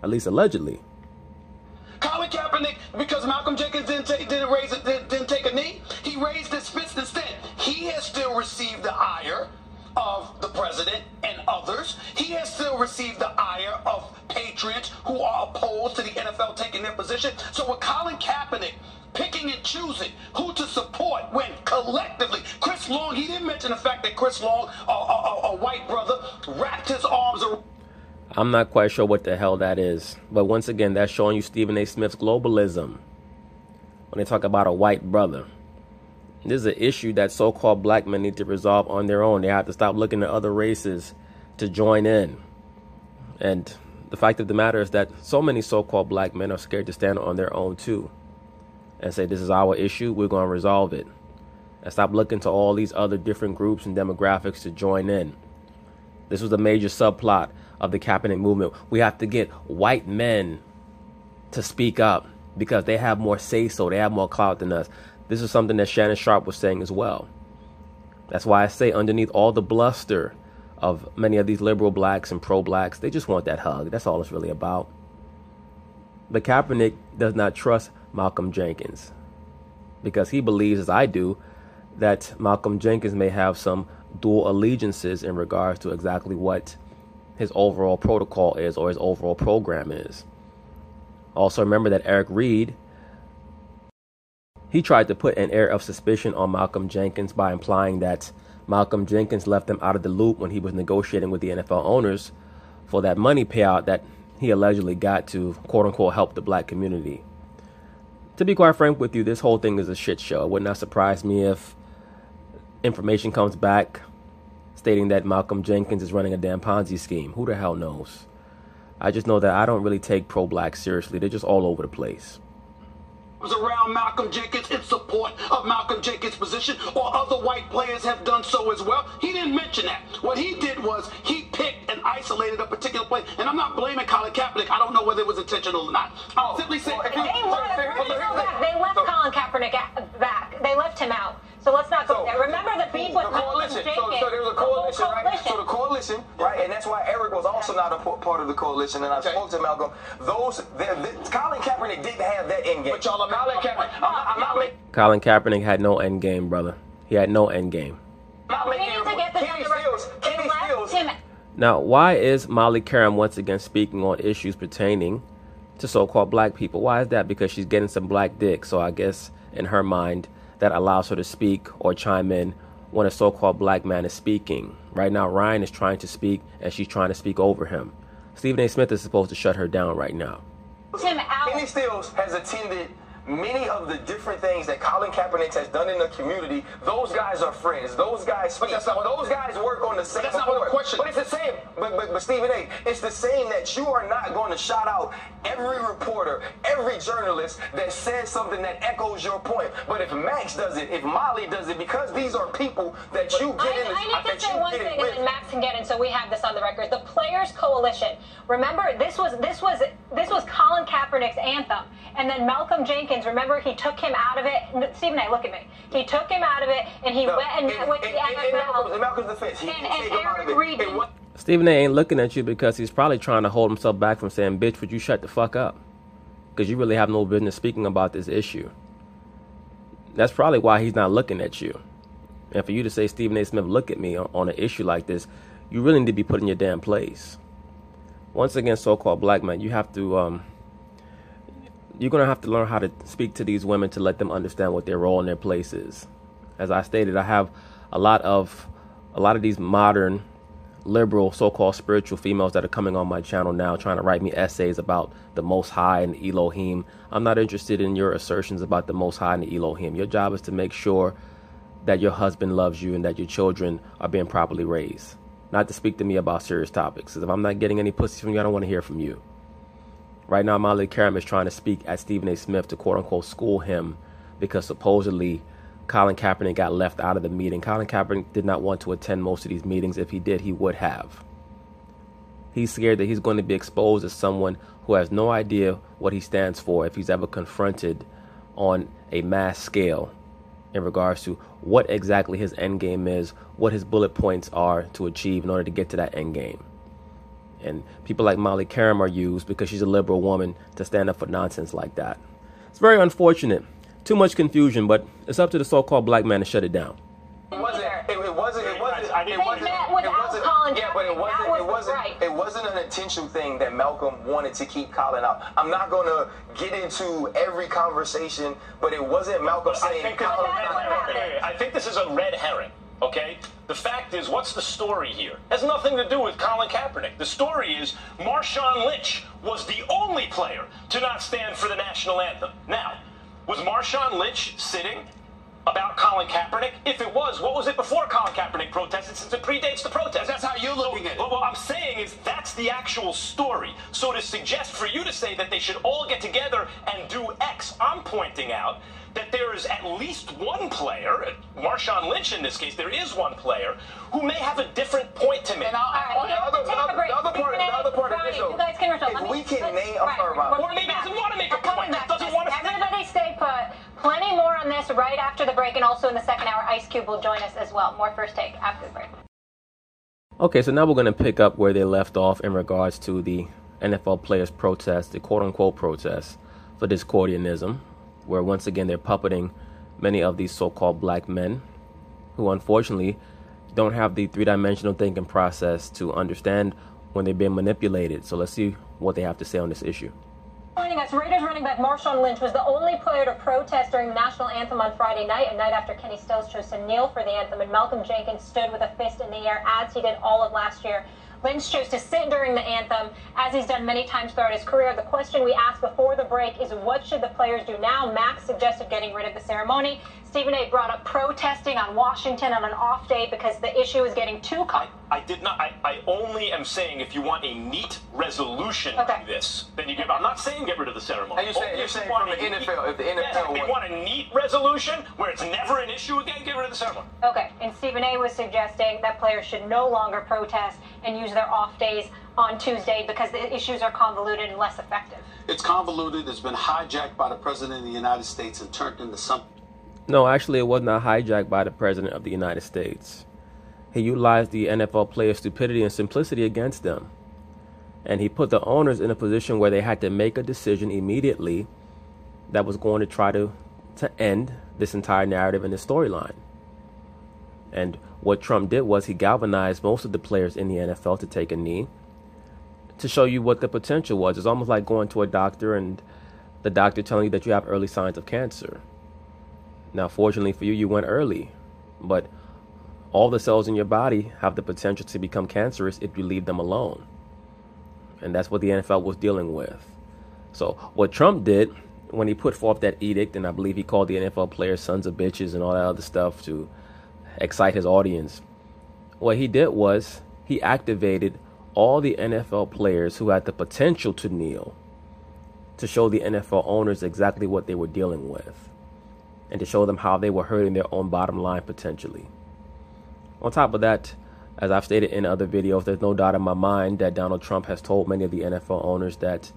at least allegedly. Colin Kaepernick, because Malcolm Jenkins didn't take a knee, he raised his fist instead. He has still received the ire of the president and others. He has still received the ire of patriots who are opposed to the NFL taking their position. So with Colin Kaepernick picking and choosing who to support when collectively, Chris Long, he didn't mention the fact that Chris Long, a white brother, wrapped his arms around. I'm not quite sure what the hell that is. But once again, that's showing you Stephen A. Smith's globalism. When they talk about a white brother. This is an issue that so-called black men need to resolve on their own. They have to stop looking at other races to join in. And the fact of the matter is that so many so-called black men are scared to stand on their own too. And say, this is our issue, we're going to resolve it. And stop looking to all these other different groups and demographics to join in. This was a major subplot of the Kaepernick movement. We have to get white men to speak up because they have more say-so, they have more clout than us. This is something that Shannon Sharpe was saying as well. That's why I say underneath all the bluster of many of these liberal blacks and pro-blacks, they just want that hug. That's all it's really about. But Kaepernick does not trust Malcolm Jenkins because he believes, as I do, that Malcolm Jenkins may have some dual allegiances in regards to exactly what his overall protocol is or his overall program is. Also remember that Eric Reid, he tried to put an air of suspicion on Malcolm Jenkins by implying that Malcolm Jenkins left him out of the loop when he was negotiating with the NFL owners for that money payout that he allegedly got to, quote unquote, help the black community. To be quite frank with you, this whole thing is a shit show. It would not surprise me if information comes back stating that Malcolm Jenkins is running a damn Ponzi scheme. Who the hell knows? I just know that I don't really take pro-black seriously. They're just all over the place. Around Malcolm Jenkins in support of Malcolm Jenkins' position, or other white players have done so as well. He didn't mention that. What he did was he picked and isolated a particular player. And I'm not blaming Colin Kaepernick. I don't know whether it was intentional or not. I'm simply saying they left Colin Kaepernick back. They left him out. So let's not go there. Remember the beef with Malcolm Jenkins. So there was a coalition, right? So the coalition, right? And that's why Eric was also not a part of the coalition. And I spoke to Malcolm. Colin Kaepernick didn't have that end game. But y'all, Colin Kaepernick had no end game, brother. He had no end game. Now, why is Molly Qerim once again speaking on issues pertaining to so-called black people? Why is that? Because she's getting some black dick. So I guess in her mind, that allows her to speak or chime in when a so-called black man is speaking. Right now, Ryan is trying to speak, and she's trying to speak over him. Stephen A. Smith is supposed to shut her down right now. Kenny Stills has attended many of the different things that Colin Kaepernick has done in the community. Those guys are friends. Those guys speak. Those guys work on the same board. But it's the same. But Stephen A., it's the same that you are not going to shout out every reporter, every journalist that says something that echoes your point. But if Max does it, if Molly does it, because these are people that you get in. I need to say one thing, and then Max can get in, so we have this on the record. The Players Coalition. Remember, this was Colin Kaepernick's anthem, and then Malcolm Jenkins. Remember, he took him out of it. Stephen A., look at me. He took him out of it, and he went and met with the NFL. Malcolm's defense. And Eric Reid. Stephen A. ain't looking at you because he's probably trying to hold himself back from saying, bitch, would you shut the fuck up? Because you really have no business speaking about this issue. That's probably why he's not looking at you. And for you to say, Stephen A. Smith, look at me on an issue like this, you really need to be put in your damn place. Once again, so-called black man, you have to... you're going to have to learn how to speak to these women to let them understand what their role in their place is. As I stated, I have a lot of these modern, liberal, so-called spiritual females that are coming on my channel now trying to write me essays about the Most High and the Elohim. I'm not interested in your assertions about the Most High and the Elohim. Your job is to make sure that your husband loves you and that your children are being properly raised. Not to speak to me about serious topics. If I'm not getting any pussy from you, I don't want to hear from you. Right now, Molly Qerim is trying to speak at Stephen A. Smith to quote-unquote school him because supposedly Colin Kaepernick got left out of the meeting. Colin Kaepernick did not want to attend most of these meetings. If he did, he would have. He's scared that he's going to be exposed as someone who has no idea what he stands for if he's ever confronted on a mass scale in regards to what exactly his end game is, what his bullet points are to achieve in order to get to that end game. And people like Molly Karam are used because she's a liberal woman to stand up for nonsense like that. It's very unfortunate. Too much confusion, but it's up to the so-called black man to shut it down. It wasn't an intentional thing that Malcolm wanted to keep Colin out. I'm not going to get into every conversation, but it wasn't Malcolm saying Colin. I think this is a red herring. Okay? The fact is, what's the story here? It has nothing to do with Colin Kaepernick. The story is Marshawn Lynch was the only player to not stand for the national anthem. Now, was Marshawn Lynch sitting about Colin Kaepernick? If it was, what was it before Colin Kaepernick protested, since it predates the protest? That's how you're looking at it. What I'm saying is that's the actual story. So to suggest for you to say that they should all get together and do X, I'm pointing out that there is at least one player, Marshawn Lynch in this case, there is one player, who may have a different point to make. And the other part of this, though, you guys can if we can name or maybe he doesn't want to make a point. Doesn't want to everybody stay put. Plenty more on this right after the break, and also in the second hour, Ice Cube will join us as well. More First Take after the break. Okay, so now we're going to pick up where they left off in regards to the NFL players' protest, the quote-unquote protest for Discordianism, where once again they're puppeting many of these so-called black men who unfortunately don't have the three-dimensional thinking process to understand when they're being manipulated. So let's see what they have to say on this issue. Joining us, Raiders running back Marshawn Lynch was the only player to protest during the national anthem on Friday night, a night after Kenny Stills chose to kneel for the anthem, and Malcolm Jenkins stood with a fist in the air as he did all of last year. Lynch chose to sit during the anthem, as he's done many times throughout his career. The question we asked before the break is, what should the players do now? Max suggested getting rid of the ceremony. Stephen A. brought up protesting on Washington on an off day because the issue is getting too complicated. I did not. I only am saying if you want a neat resolution to this, then you give. I'm not saying get rid of the ceremony. And you're saying from the NFL, if the NFL if you want a neat resolution where it's never an issue again, get rid of the ceremony. Okay, and Stephen A. was suggesting that players should no longer protest and use their off days on Tuesday because the issues are convoluted and less effective. It's convoluted. It's been hijacked by the President of the United States and turned into something. No, actually, it was not hijacked by the President of the United States. He utilized the NFL players' stupidity and simplicity against them. And he put the owners in a position where they had to make a decision immediately that was going to try to end this entire narrative and this storyline. And what Trump did was he galvanized most of the players in the NFL to take a knee to show you what the potential was. It's almost like going to a doctor and the doctor telling you that you have early signs of cancer. Now, fortunately for you, you went early, but all the cells in your body have the potential to become cancerous if you leave them alone. And that's what the NFL was dealing with. So what Trump did when he put forth that edict, and I believe he called the NFL players sons of bitches and all that other stuff to excite his audience, what he did was he activated all the NFL players who had the potential to kneel to show the NFL owners exactly what they were dealing with and to show them how they were hurting their own bottom line potentially. On top of that, as I've stated in other videos, there's no doubt in my mind that Donald Trump has told many of the NFL owners that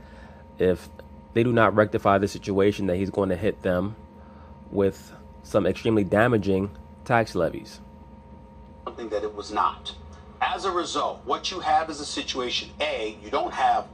if they do not rectify the situation, that he's going to hit them with some extremely damaging tax levies. Something that it was not. As a result, what you have is a situation, A, you don't have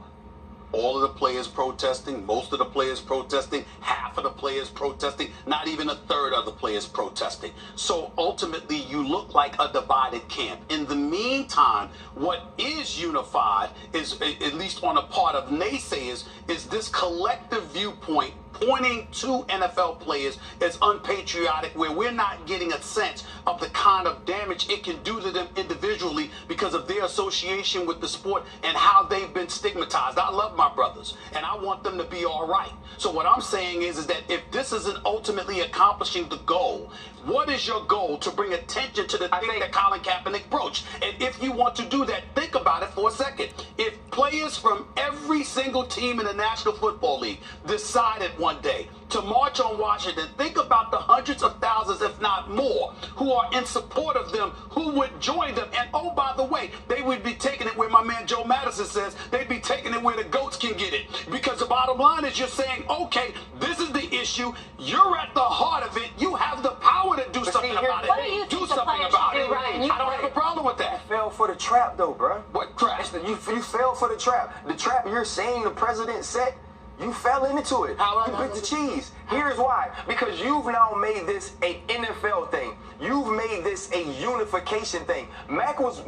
all of the players protesting, most of the players protesting, half of the players protesting, not even a third of the players protesting. So ultimately, you look like a divided camp. In the meantime, what is unified is, at least on a part of naysayers, is this collective viewpoint pointing to NFL players as unpatriotic, where we're not getting a sense of the kind of damage it can do to them individually because of their association with the sport and how they've been stigmatized. I love my brothers, and I want them to be all right. So what I'm saying is that if this isn't ultimately accomplishing the goal, what is your goal to bring attention to the thing that Colin Kaepernick broached? And if you want to do that, think about it for a second. If players from every single team in the National Football League decided one day to march on Washington, think about the hundreds of thousands, if not more, who are in support of them, who would join them. And oh, by the way, they would be taking it where my man Joe Madison says, they'd be taking it where the goats can get it. Because the bottom line is you're saying, okay, this is the issue. You're at the heart of it. You have the power to do something about it. What do you do something about it. Ryan? I don't have a problem with that. Fell for the trap, though, bro. What trap? You fell for the trap. The trap you're saying the president set, you fell into it. You bit the cheese. Here's why. Because you've now made this a NFL thing. You've made this a unification thing. Max was,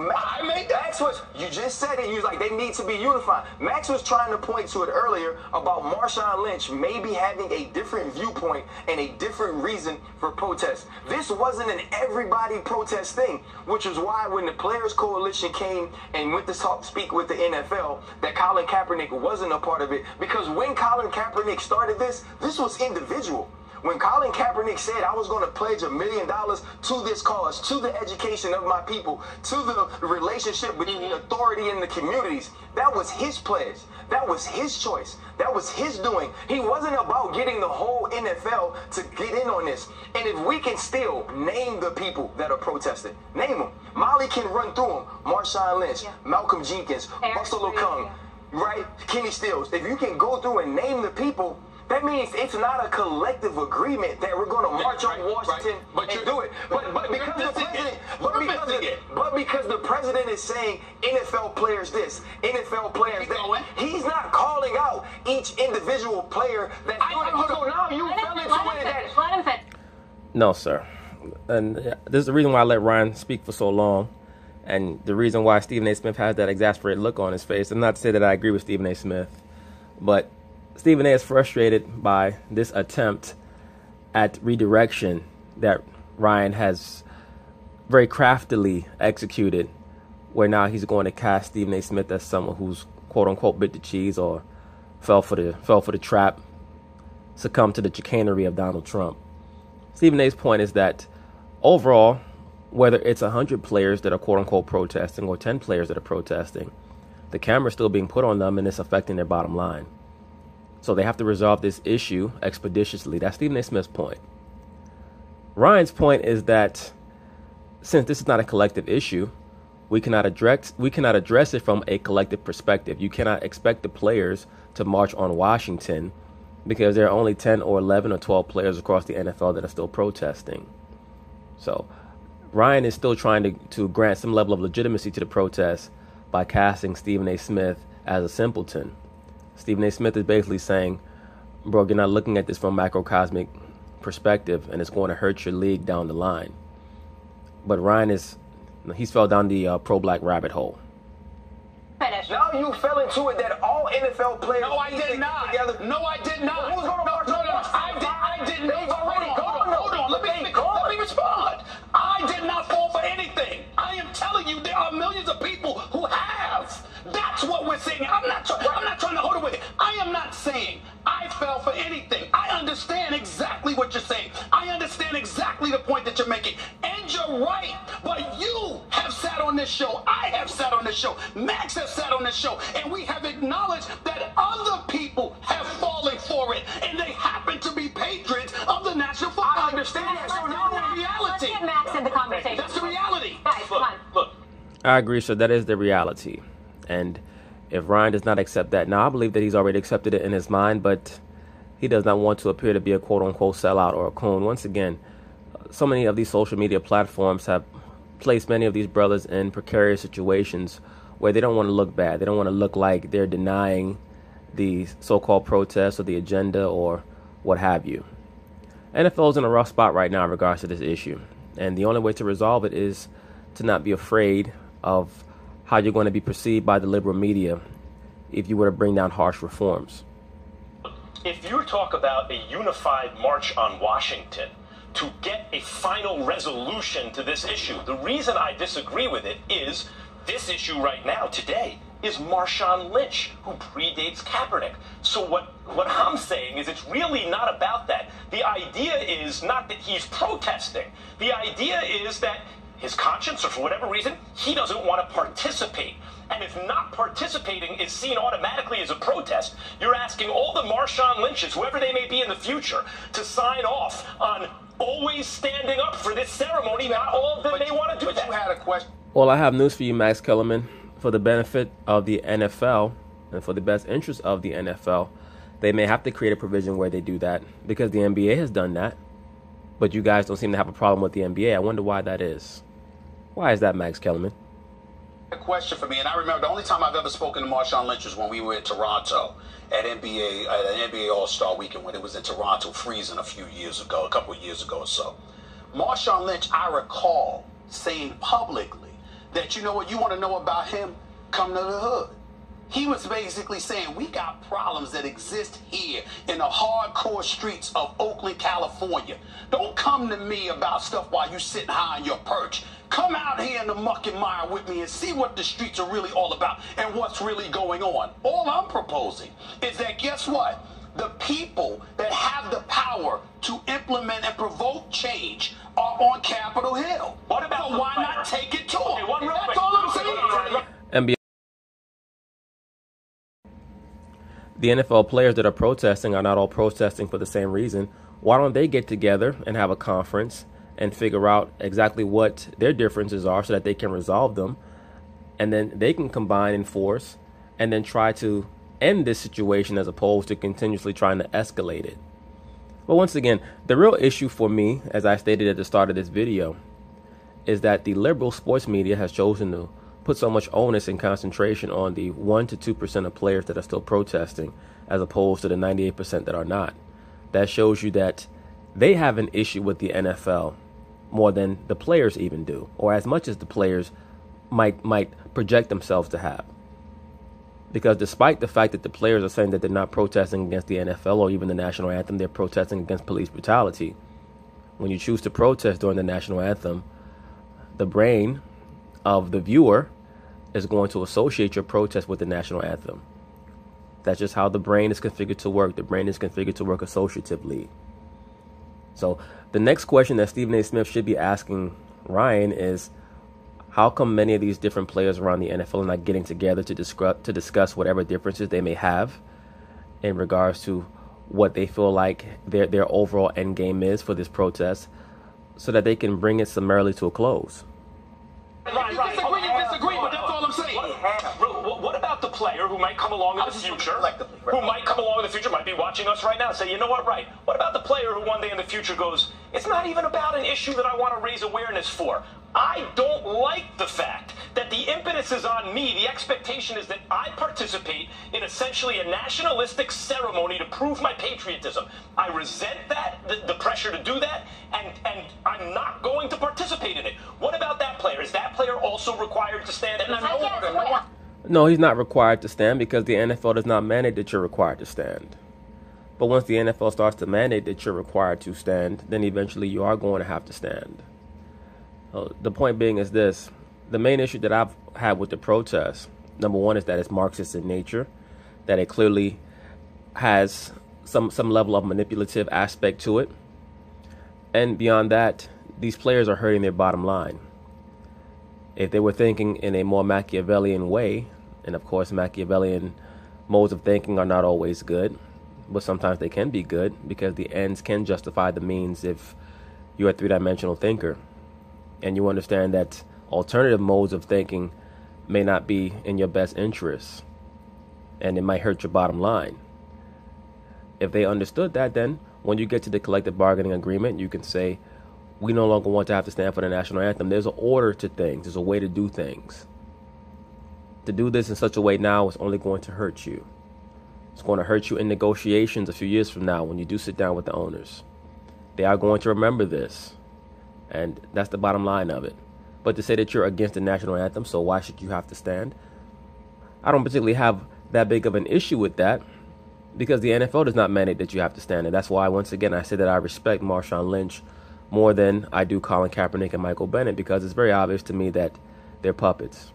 you just said it. You was like, they need to be unified. Max was trying to point to it earlier about Marshawn Lynch maybe having a different viewpoint and a different reason for protest. This wasn't an everybody protest thing, which is why when the Players Coalition came and went to speak with the NFL, that Colin Kaepernick wasn't a part of it. Because when Colin Kaepernick started this was individual. When Colin Kaepernick said, I was going to pledge $1 million to this cause, to the education of my people, to the relationship between authority and the communities, that was his pledge. That was his choice. That was his doing. He wasn't about getting the whole NFL to get in on this. And if we can still name the people that are protesting, name them. Molly can run through them. Marshawn Lynch, Malcolm Jenkins, Russell Okung, right? Kenny Stills. If you can go through and name the people, that means it's not a collective agreement that we're going to march on Washington and do it. But because the president is saying NFL players this, NFL players that, he's not calling out each individual player that's doing it. So now you fell into it. No, sir. And this is the reason why I let Ryan speak for so long, and the reason why Stephen A. Smith has that exasperated look on his face. And not to say that I agree with Stephen A. Smith, but Stephen A. is frustrated by this attempt at redirection that Ryan has very craftily executed, where now he's going to cast Stephen A. Smith as someone who's quote unquote bit the cheese or fell for the trap, succumbed to the chicanery of Donald Trump. Stephen A.'s point is that overall, whether it's 100 players that are quote unquote protesting or 10 players that are protesting, the camera's still being put on them and it's affecting their bottom line. So they have to resolve this issue expeditiously. That's Stephen A. Smith's point. Ryan's point is that since this is not a collective issue, we cannot address it from a collective perspective. You cannot expect the players to march on Washington because there are only 10 or 11 or 12 players across the NFL that are still protesting. So Ryan is still trying to grant some level of legitimacy to the protest by casting Stephen A. Smith as a simpleton. Stephen A. Smith is basically saying, bro, you're not looking at this from a macrocosmic perspective, and it's going to hurt your league down the line. But Ryan he's fell down the pro-black rabbit hole. Now you fell into it that all NFL players... No, I did not. No, I did not. Who's going to march on Washington? I did not. Hold on. Let me respond. I did not fall for anything. I am telling you, there are millions of people who have. That's what we're saying. I'm not trying to hold away. I am not saying I fell for anything. I understand exactly what you're saying. I understand exactly the point that you're making. And you're right. But you have sat on this show. I have sat on this show. Max has sat on this show. And we have acknowledged that other people have fallen for it. And they happen to be patrons of the National Football League. I understand that. So now the reality. Let's get Max in the conversation. That's the reality. Guys, come on. Look. I agree, so that is the reality. And if Ryan does not accept that, now I believe that he's already accepted it in his mind, but he does not want to appear to be a quote-unquote sellout or a coon. Once again, so many of these social media platforms have placed many of these brothers in precarious situations where they don't want to look bad. They don't want to look like they're denying the so-called protests or the agenda or what have you. NFL is in a rough spot right now in regards to this issue, and the only way to resolve it is to not be afraid of how you're going to be perceived by the liberal media if you were to bring down harsh reforms. If you talk about a unified march on Washington to get a final resolution to this issue, the reason I disagree with it is this issue right now, today, is Marshawn Lynch, who predates Kaepernick. So what I'm saying is it's really not about that. The idea is not that he's protesting. The idea is that his conscience, or for whatever reason, he doesn't want to participate. And if not participating is seen automatically as a protest, you're asking all the Marshawn Lynches, whoever they may be in the future, to sign off on always standing up for this ceremony. Not all of them may want to do that. You had a question. Well, I have news for you, Max Kellerman. For the benefit of the NFL and for the best interest of the NFL, they may have to create a provision where they do that because the NBA has done that. But you guys don't seem to have a problem with the NBA. I wonder why that is. Why is that, Max Kellerman? question for me, and I remember the only time I've ever spoken to Marshawn Lynch was when we were in Toronto at an NBA All-Star Weekend when it was in Toronto, freezing a couple of years ago or so. Marshawn Lynch, I recall saying publicly that, you know what, you want to know about him? Come to the hood. He was basically saying, we got problems that exist here in the hardcore streets of Oakland, California. Don't come to me about stuff while you sitting high on your perch. Come out here in the muck and mire with me and see what the streets are really all about and what's really going on. All I'm proposing is that, guess what? The people that have the power to implement and provoke change are on Capitol Hill. What about so why not take it to them? That's all I'm saying. NBA. The NFL players that are protesting are not all protesting for the same reason. Why don't they get together and have a conference and figure out exactly what their differences are so that they can resolve them, and then they can combine in force and then try to end this situation as opposed to continuously trying to escalate it. But once again, the real issue for me, as I stated at the start of this video, is that the liberal sports media has chosen to put so much onus and concentration on the 1 to 2% of players that are still protesting as opposed to the 98% that are not. That shows you that they have an issue with the NFL more than the players even do, or as much as the players might project themselves to have. Because despite the fact that the players are saying that they're not protesting against the NFL or even the national anthem, they're protesting against police brutality. When you choose to protest during the national anthem, the brain of the viewer is going to associate your protest with the national anthem. That's just how the brain is configured to work. The brain is configured to work associatively. So the next question that Stephen A. Smith should be asking Ryan is, how come many of these different players around the NFL are not getting together to discuss whatever differences they may have in regards to what they feel like their overall end game is for this protest, so that they can bring it summarily to a close? Right. You disagree, but that's all I'm saying. What about the player who might come along in the future, might be watching us right now and say, you know what, right? What about the player who one day in the future goes, it's not even about an issue that I want to raise awareness for. I don't like the fact that the impetus is on me. The expectation is that I participate in essentially a nationalistic ceremony to prove my patriotism. I resent that, the pressure to do that, and I'm not going to participate in it. What about that player? Is that player also required to stand? No, he's not required to stand because the NFL does not mandate that you're required to stand. But once the NFL starts to mandate that you're required to stand, then eventually you are going to have to stand. The point being is this. The main issue that I've had with the protest, number one, is that it's Marxist in nature, that it clearly has some level of manipulative aspect to it. And beyond that, these players are hurting their bottom line. If they were thinking in a more Machiavellian way, and of course Machiavellian modes of thinking are not always good, but sometimes they can be good because the ends can justify the means if you're a three-dimensional thinker and you understand that alternative modes of thinking may not be in your best interests and it might hurt your bottom line. If they understood that, then when you get to the collective bargaining agreement, you can say, we no longer want to have to stand for the national anthem. There's an order to things. There's a way to do things. To do this in such a way now is only going to hurt you. It's going to hurt you in negotiations a few years from now when you do sit down with the owners. They are going to remember this. And that's the bottom line of it. But to say that you're against the national anthem, so why should you have to stand? I don't particularly have that big of an issue with that because the NFL does not mandate that you have to stand. And that's why, once again, I say that I respect Marshawn Lynch more than I do Colin Kaepernick and Michael Bennett, because it's very obvious to me that they're puppets.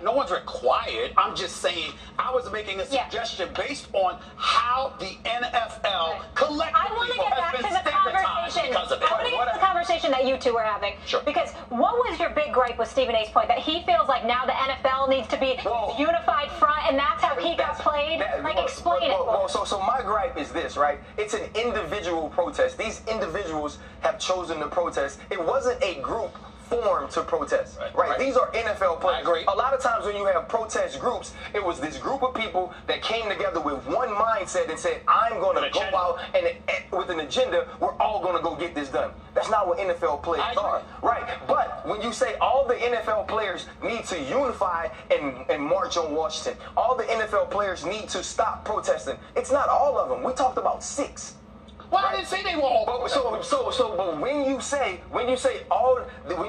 No one's required. I'm just saying I was making a suggestion based on how the NFL collectively has been stigmatized because of it. I want to get to the conversation that you two were having. Sure. Because what was your big gripe with Stephen A's point? That he feels like now the NFL needs to be a unified front, and that's how he got played? Explain it. So my gripe is this, right? It's an individual protest. These individuals have chosen to protest. It wasn't a group formed to protest. Right? These are NFL players. I agree. A lot of times when you have protest groups, it was this group of people that came together with one mindset and said, I'm going to go out and with an agenda, we're all going to go get this done. That's not what NFL players are. Right? But when you say all the NFL players need to unify and march on Washington, all the NFL players need to stop protesting, it's not all of them. We talked about 6. Well, I didn't say they were all. But when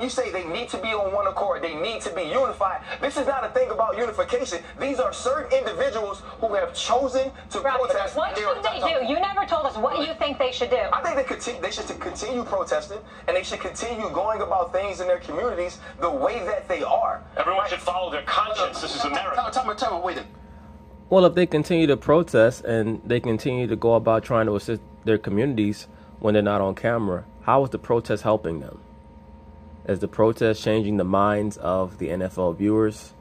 you say they need to be on one accord, they need to be unified. This is not a thing about unification. These are certain individuals who have chosen to protest. What should they do? You never told us what you think they should do. I think they should continue protesting, and they should continue going about things in their communities the way that they are. Everyone should follow their conscience. This is America. Tell me, wait a minute. Well, if they continue to protest and they continue to go about trying to assist their communities when they're not on camera, how is the protest helping them? Is the protest changing the minds of the NFL viewers?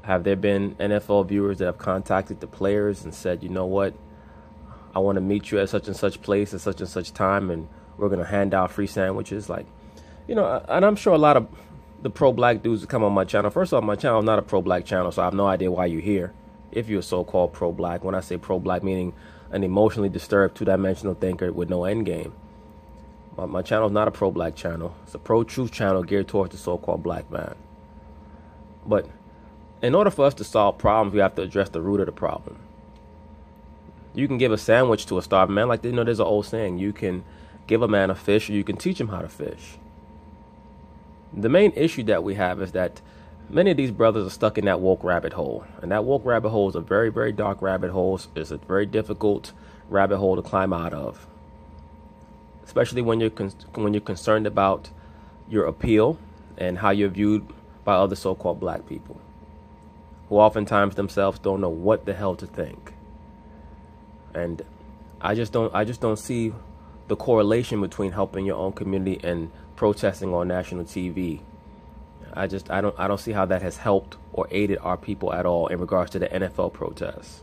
Have there been NFL viewers that have contacted the players and said, you know what, I want to meet you at such and such place at such and such time, and we're going to hand out free sandwiches? Like, you know, and I'm sure a lot of the pro-black dudes that come on my channel. First off, my channel is not a pro-black channel, so I have no idea why you're here. If you're so-called pro-black, when I say pro-black, meaning an emotionally disturbed two-dimensional thinker with no end game. My channel is not a pro-black channel. It's a pro-truth channel geared towards the so-called black man. But in order for us to solve problems, we have to address the root of the problem. You can give a sandwich to a starving man. Like, you know, there's an old saying, you can give a man a fish or you can teach him how to fish. The main issue that we have is that many of these brothers are stuck in that woke rabbit hole. And that woke rabbit hole is a very, very dark rabbit hole. It's a very difficult rabbit hole to climb out of. Especially when you're concerned about your appeal and how you're viewed by other so-called black people, who oftentimes themselves don't know what the hell to think. And I just don't see the correlation between helping your own community and protesting on national TV. I don't see how that has helped or aided our people at all in regards to the NFL protests.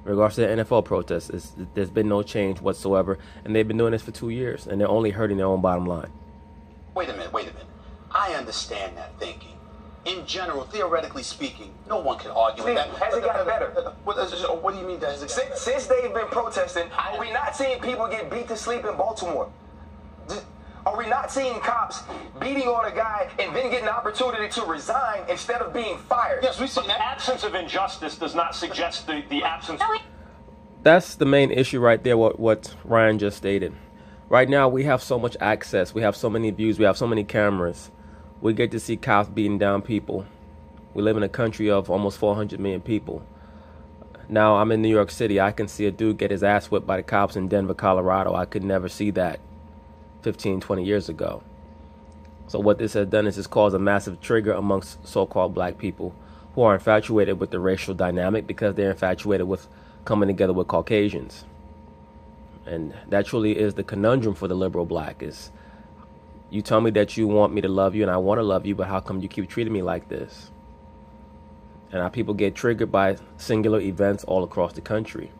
In regards to the NFL protests, there's been no change whatsoever, and they've been doing this for 2 years, and they're only hurting their own bottom line. Wait a minute. I understand that thinking. In general, theoretically speaking, no one can argue with that. Has it gotten better? What do you mean that has it gotten better? Since they've been protesting, are we not seeing people get beat to sleep in Baltimore? Are we not seeing cops beating on a guy and then getting an opportunity to resign instead of being fired? Yes, we see that. The absence of injustice does not suggest the absence. That's the main issue right there, what Ryan just stated. Right now, we have so much access. We have so many views. We have so many cameras. We get to see cops beating down people. We live in a country of almost 400 million people. Now, I'm in New York City. I can see a dude get his ass whipped by the cops in Denver, Colorado. I could never see that 15, 20 years ago. So what this has done is it's caused a massive trigger amongst so-called black people who are infatuated with the racial dynamic because they're infatuated with coming together with Caucasians. And that truly is the conundrum for the liberal black is, you tell me that you want me to love you and I want to love you, but how come you keep treating me like this? And our people get triggered by singular events all across the country,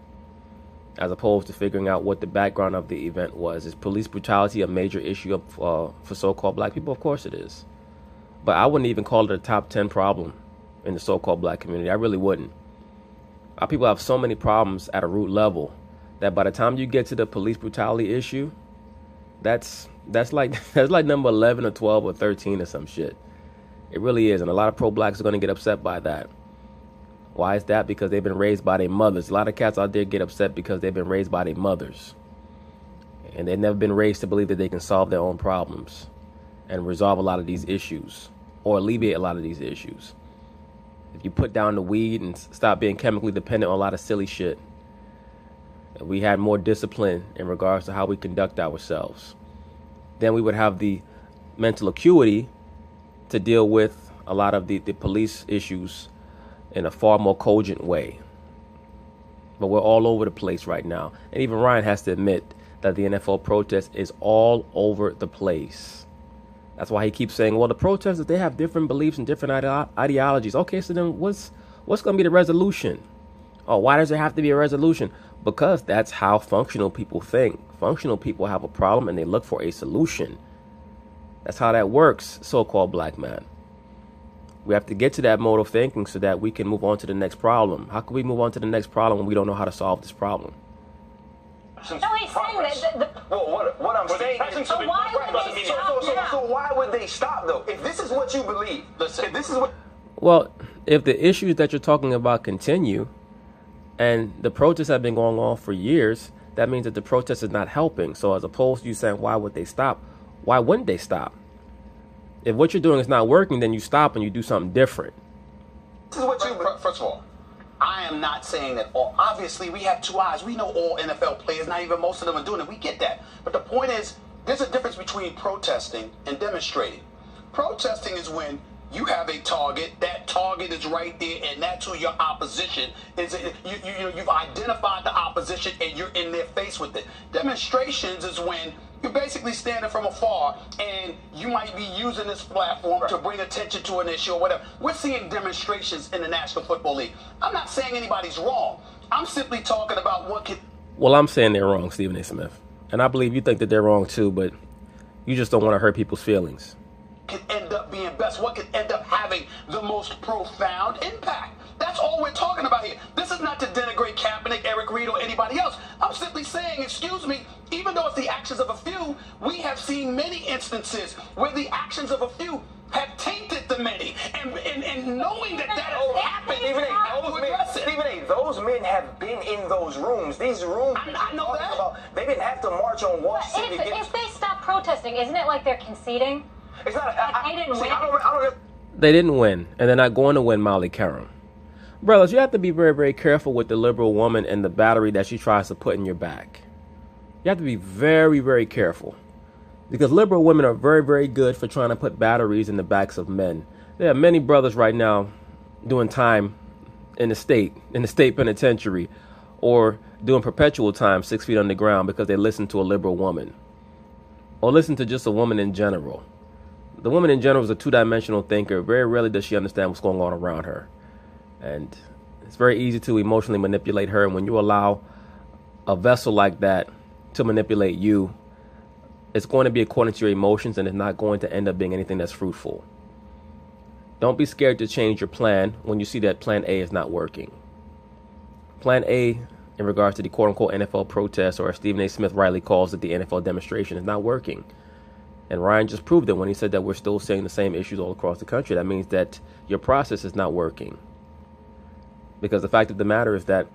as opposed to figuring out what the background of the event was. Is police brutality a major issue for so-called black people? Of course it is. But I wouldn't even call it a top 10 problem in the so-called black community. I really wouldn't. Our people have so many problems at a root level that by the time you get to the police brutality issue, that's like number 11 or 12 or 13 or some shit. It really is. And a lot of pro-blacks are going to get upset by that. Why is that? Because they've been raised by their mothers. A lot of cats out there get upset because they've been raised by their mothers. And they've never been raised to believe that they can solve their own problems and resolve a lot of these issues or alleviate a lot of these issues. If you put down the weed and stop being chemically dependent on a lot of silly shit, if we had more discipline in regards to how we conduct ourselves, then we would have the mental acuity to deal with a lot of the police issues in a far more cogent way. But we're all over the place right now. And even Ryan has to admit that the NFL protest is all over the place. That's why he keeps saying, well, the protesters, they have different beliefs and different ideologies. Okay, so then what's going to be the resolution? Oh, why does there have to be a resolution? Because that's how functional people think. Functional people have a problem and they look for a solution. That's how that works, so-called black man. We have to get to that mode of thinking so that we can move on to the next problem. How can we move on to the next problem when we don't know how to solve this problem? No, he's saying that well, what I'm saying is, so why would they stop? So why would they stop, though? If this is what you believe, listen, if this is what... Well, if the issues that you're talking about continue, and the protests have been going on for years, that means that the protest is not helping. So as opposed to you saying, why would they stop? Why wouldn't they stop? If what you're doing is not working, then you stop and you do something different. This is what you... First of all, I am not saying that all... Obviously, we have two eyes. We know all NFL players, not even most of them are doing it. We get that. But the point is, there's a difference between protesting and demonstrating. Protesting is when you have a target, that target is right there, and that's who your opposition is. You've identified the opposition, and you're in their face with it. Demonstrations is when you're basically standing from afar, and you might be using this platform to bring attention to an issue or whatever. We're seeing demonstrations in the National Football League. I'm not saying anybody's wrong. I'm simply talking about what can... Well, I'm saying they're wrong, Stephen A. Smith. And I believe you think that they're wrong too, but you just don't want to hurt people's feelings. Can end up being best, what could end up having the most profound impact. That's all we're talking about here. This is not to denigrate Kaepernick, Eric Reid, or anybody else. I'm simply saying, excuse me, even though it's the actions of a few, we have seen many instances where the actions of a few have tainted the many. And knowing that that has happened, Stephen A., those men have been in those rooms. These rooms, I know that. They didn't have to march on Wall Street. If they stop protesting, isn't it like they're conceding? It's not. They didn't win. They didn't win, and they're not going to win, Molly Karam. Brothers, you have to be very, very careful with the liberal woman and the battery that she tries to put in your back. You have to be very, very careful. Because liberal women are very, very good for trying to put batteries in the backs of men. There are many brothers right now doing time in the state penitentiary, or doing perpetual time 6 feet underground because they listen to a liberal woman. Or listen to just a woman in general. The woman in general is a two-dimensional thinker. Very rarely does she understand what's going on around her. And it's very easy to emotionally manipulate her. And when you allow a vessel like that to manipulate you, it's going to be according to your emotions, and it's not going to end up being anything that's fruitful. Don't be scared to change your plan when you see that plan A is not working. Plan A, in regards to the quote-unquote NFL protest, or as Stephen A. Smith rightly calls it, the NFL demonstration, is not working. And Ryan just proved it when he said that we're still seeing the same issues all across the country. That means that your process is not working. Because the fact of the matter is that,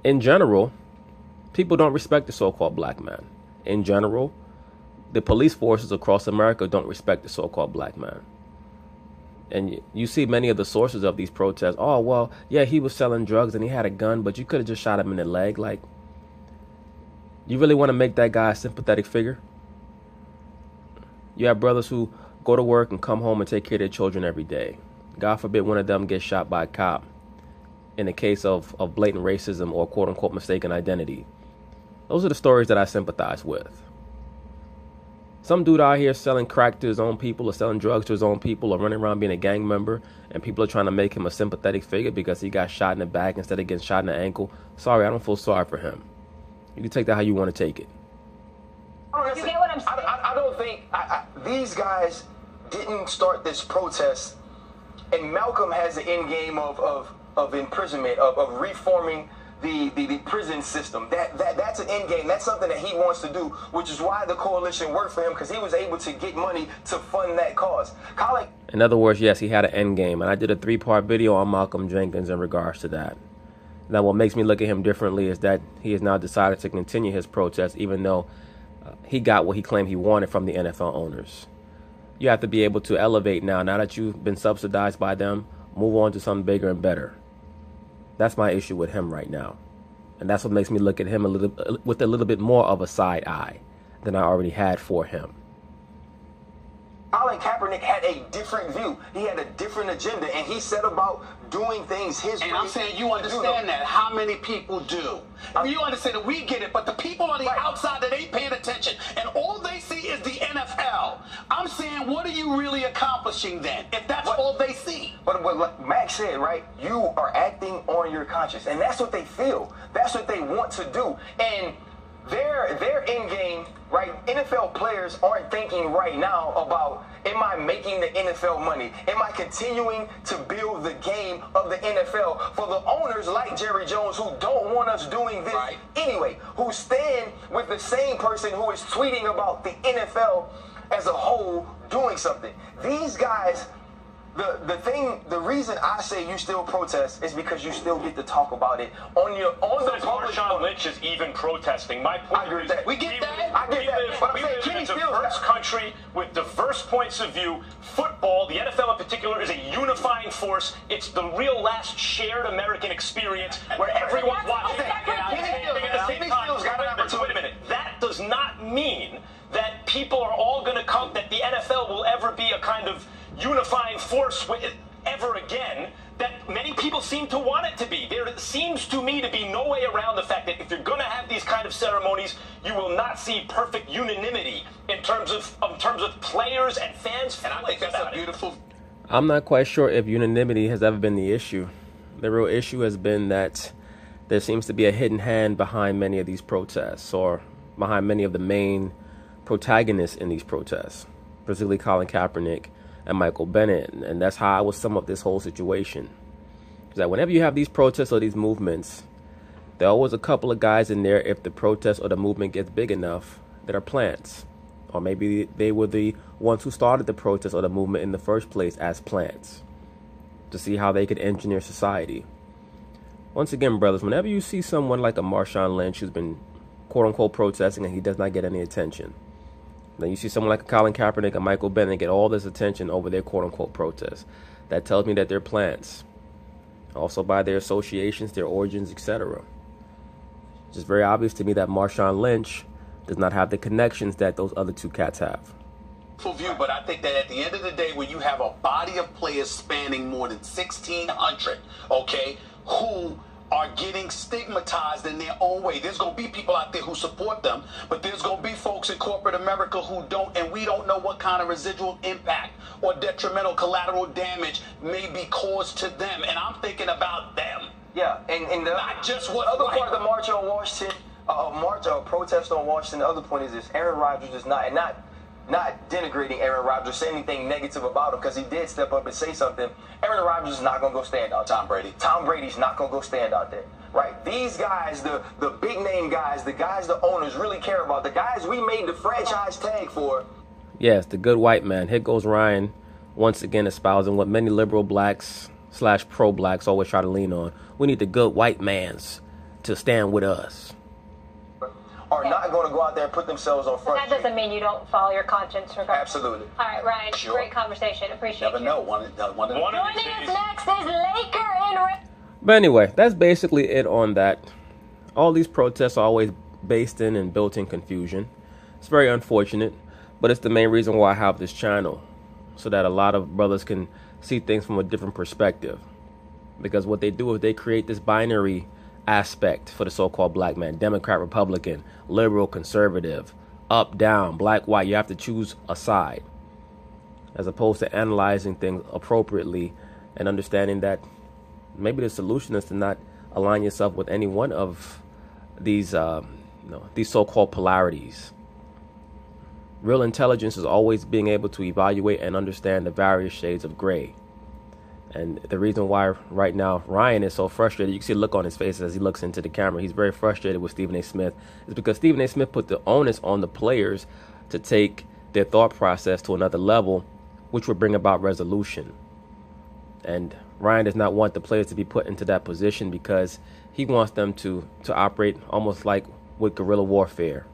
in general, people don't respect the so-called black man. In general, the police forces across America don't respect the so-called black man. And you see many of the sources of these protests. Oh, well, yeah, he was selling drugs and he had a gun, but you could have just shot him in the leg. Like, you really want to make that guy a sympathetic figure? You have brothers who go to work and come home and take care of their children every day. God forbid one of them gets shot by a cop in the case of blatant racism or quote-unquote mistaken identity. Those are the stories that I sympathize with. Some dude out here selling crack to his own people, or selling drugs to his own people, or running around being a gang member, and people are trying to make him a sympathetic figure because he got shot in the back instead of getting shot in the ankle. Sorry, I don't feel sorry for him. You can take that how you want to take it. You get what I'm saying? I don't think these guys didn't start this protest, and Malcolm has the end game of imprisonment, of reforming the prison system. That's an end game. That's something that he wants to do, which is why the coalition worked for him, because he was able to get money to fund that cause. Colin, in other words, yes, he had an end game, and I did a 3-part video on Malcolm Jenkins in regards to that. Now, what makes me look at him differently is that he has now decided to continue his protest, even though he got what he claimed he wanted from the NFL owners. You have to be able to elevate now that you've been subsidized by them, move on to something bigger and better. That's my issue with him right now. And that's what makes me look at him with a little bit more of a side eye than I already had for him. Colin Kaepernick had a different view. He had a different agenda, and he set about doing things his way. And I'm saying you understand that. How many people do? You understand that we get it, but the people on the outside that ain't paying attention, and all they see is the NFL. I'm saying, what are you really accomplishing then, if that's all they see? But what Max said, right? You are acting on your conscience, and that's what they feel. That's what they want to do. And Their end game, right? NFL players aren't thinking right now about, am I making the NFL money? Am I continuing to build the game of the NFL for the owners like Jerry Jones who don't want us doing this anyway, who stand with the same person who is tweeting about the NFL as a whole doing something. These guys, the reason I say you still protest is because you still get to talk about it on the public. Marshawn Lynch is even protesting. My point is, we get that. I get that. But I'm saying Kenny Stills, a diverse country with diverse points of view. Football, the NFL in particular, is a unifying force. It's the real last shared American experience where everyone's watching at the same time. Wait a minute. That does not mean that people are all going to come, that the NFL will ever be a kind of unifying force ever again that many people seem to want it to be. There seems to me to be no way around the fact that if you're going to have these kind of ceremonies, you will not see perfect unanimity in terms of players and fans. And I think that's a beautiful. I'm not quite sure if unanimity has ever been the issue. The real issue has been that there seems to be a hidden hand behind many of these protests, or behind many of the main protagonists in these protests, particularly Colin Kaepernick and Michael Bennett. And that's how I would sum up this whole situation. Is that whenever you have these protests or these movements, there are always a couple of guys in there, if the protest or the movement gets big enough, that are plants. Or maybe they were the ones who started the protest or the movement in the first place as plants, to see how they could engineer society. Once again, brothers, whenever you see someone like a Marshawn Lynch who's been quote-unquote protesting and he does not get any attention, then you see someone like Colin Kaepernick and Michael Bennett get all this attention over their quote-unquote protests. That tells me that they're plants. Also by their associations, their origins, etc. It's just very obvious to me that Marshawn Lynch does not have the connections that those other two cats have. View, but I think that at the end of the day, when you have a body of players spanning more than 1,600, okay, who are getting stigmatized in their own way. There's going to be people out there who support them, but there's going to be folks in corporate America who don't, and we don't know what kind of residual impact or detrimental collateral damage may be caused to them, and I'm thinking about them. Yeah, and not just what other part of the march on Washington, protest on Washington, the other point is this: Aaron Rodgers is not denigrating Aaron Rodgers, say anything negative about him, because he did step up and say something. Aaron Rodgers is not going to go stand out. Tom Brady's not going to go stand out there, right? These guys, the big name guys, the guys the owners really care about, the guys we made the franchise tag for. Yes, the good white man. Here goes Ryan, once again espousing what many liberal blacks / pro-blacks always try to lean on. We need the good white mans to stand with us. Are not going to go out there and put themselves on front. That doesn't mean you don't follow your conscience regardless. Absolutely. All right, Ryan, Sure. Great conversation. Appreciate Never you. know. Joining us next is Laker in... But anyway, that's basically it on that. All these protests are always based in and built in confusion. It's very unfortunate, but it's the main reason why I have this channel, so that a lot of brothers can see things from a different perspective. Because what they do is they create this binary aspect for the so-called black man: Democrat, Republican, liberal, conservative, up, down, black, white. You have to choose a side, as opposed to analyzing things appropriately and understanding that maybe the solution is to not align yourself with any one of these these so-called polarities. Real intelligence is always being able to evaluate and understand the various shades of gray. And the reason why right now Ryan is so frustrated, you can see the look on his face as he looks into the camera. He's very frustrated with Stephen A. Smith. Is because Stephen A. Smith put the onus on the players to take their thought process to another level, which would bring about resolution. And Ryan does not want the players to be put into that position, because he wants them to operate almost like with guerrilla warfare,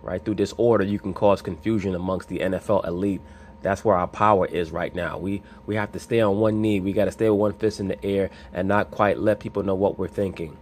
right? Through disorder, you can cause confusion amongst the NFL elite. That's where our power is right now. We have to stay on one knee. We got to stay with one fist in the air and not quite let people know what we're thinking.